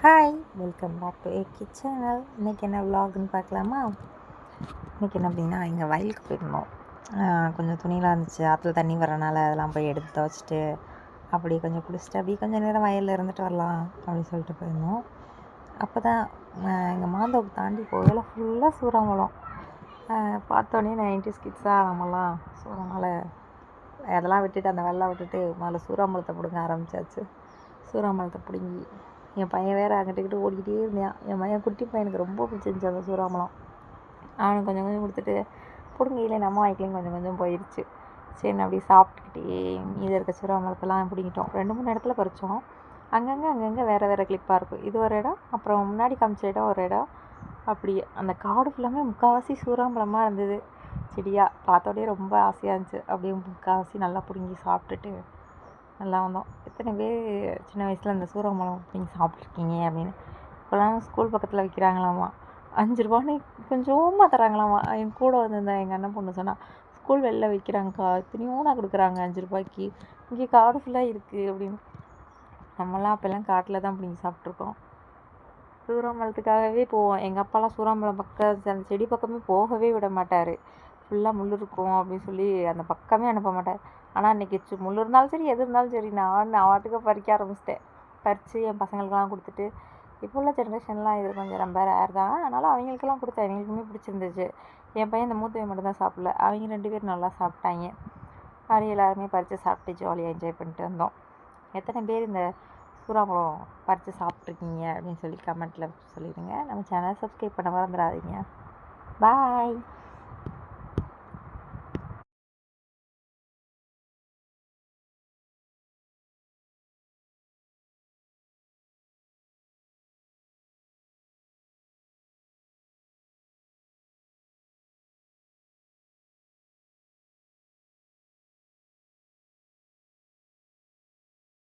Hi, welcome back to AK channel. இன்றைக்கி என்ன விலாக்னு பார்க்கலாமா? இன்றைக்கி என்ன அப்படின்னா, எங்கள் வயலுக்கு போயிருந்தோம். கொஞ்சம் துணியெலாம் இருந்துச்சு, ஆற்றுல தண்ணி வரனால அதெல்லாம் போய் எடுத்து துவச்சிட்டு அப்படி கொஞ்சம் குளிச்சுட்டு அப்படியே கொஞ்சம் நேரம் வயலில் இருந்துட்டு வரலாம் அப்படின்னு சொல்லிட்டு போயிருந்தோம். அப்போ தான் எங்கள் மாந்தோப்பு தாண்டி போகல ஃபுல்லாக சூறாம்பழம். பார்த்தோன்னே 90s கிட்ஸாக நம்மலாம் ஸோ அதனால் அதெல்லாம் விட்டுட்டு அந்த வெள்ளம் விட்டுட்டு முதல்ல சூறாம்பழத்தை பிடுங்க ஆரம்பித்தாச்சு. சூறாம்பழத்தை பிடுங்கி என் பையன் வேறு அங்கிட்டுக்கிட்டு ஓடிக்கிட்டே இருந்தான். என் பையன் குட்டி பையனுக்கு ரொம்ப பிடிச்சிருந்துச்சி அந்த சூறாம்பழம். அவனுக்கு கொஞ்சம் கொஞ்சம் கொடுத்துட்டு பிடுங்கையிலே நம்ம வாய்க்கிலையும் கொஞ்சம் கொஞ்சம் போயிடுச்சு. சரி நான் அப்படியே சாப்பிட்டுக்கிட்டே மீதி இருக்க சூறாம்பழத்தெல்லாம் பிடிங்கிட்டோம். 2-3 இடத்துல பறித்தோம். அங்கங்கே வேறு கிளிப்பாக இருக்கும். இது ஒரு இடம், அப்புறம் முன்னாடி காமிச்ச இடம் ஒரு இடம். அப்படி அந்த காடு ஃபுல்லாமே முக்கால்வாசி சூறாம்பழமாக இருந்தது. செடியாக பார்த்தோடே ரொம்ப ஆசையாக இருந்துச்சு. அப்படியே முக்கால்வாசி நல்லா பிடுங்கி சாப்பிட்டுட்டு நல்லா வந்தோம். எத்தனை பேர் சின்ன வயசில் இந்த சூறாம்பழம் பிடிங்கி சாப்பிட்ருக்கீங்க அப்படின்னு. இப்போலாம் ஸ்கூல் பக்கத்தில் விற்கிறாங்களாமா, 5 ரூபான்னு கொஞ்சமாக தராங்களாமா. என் கூட வந்திருந்தேன் எங்கள் அண்ணன் பொண்ணு சொன்னால், ஸ்கூல் வெளில விற்கிறாங்கக்கா, இத்தனையோனா கொடுக்குறாங்க 5 ரூபாய்க்கு, இங்கே காடு ஃபுல்லாக இருக்குது அப்படின்னு. நம்மலாம் அப்போல்லாம் காட்டில் தான் பிடிங்கி சாப்பிட்ருக்கோம். சூறாம்பழத்துக்காகவே போவோம். எங்கள் அப்பாலாம் சூறாம்பழம் பக்கம் அந்த செடி பக்கமே போகவே விட மாட்டார். ஃபுல்லாக முள் இருக்கும் அப்படின்னு சொல்லி அந்த பக்கமே அனுப்ப மாட்டார். ஆனால் இன்றைக்கி முள் இருந்தாலும் சரி எது இருந்தாலும் சரி நான் வாட்டுக்கு பறிக்க ஆரம்பிச்சிட்டேன். பறித்து என் பசங்களுக்கெல்லாம் கொடுத்துட்டு, இப்போ உள்ள ஜென்ரேஷன்லாம் இது கொஞ்சம் ரொம்ப ரேர் தான். அதனால் அவங்களுக்கெல்லாம் கொடுத்தேன். எங்களுக்குமே பிடிச்சிருந்துச்சு. என் பையன் இந்த மூத்தவன் மட்டும் தான் சாப்பிடல. அவங்க 2 பேரும் நல்லா சாப்பிட்டாங்க. மாதிரி எல்லாருமே பறித்து சாப்பிட்டு ஜாலியாக என்ஜாய் பண்ணிட்டு வந்தோம். எத்தனை பேர் இந்த சூறாம்பழம் பறித்து சாப்பிட்ருக்கீங்க அப்படின்னு சொல்லி கமெண்ட்டில் சொல்லிடுங்க. நம்ம சேனலை சப்ஸ்கிரைப் பண்ண மறந்துடாதீங்க. பாய்.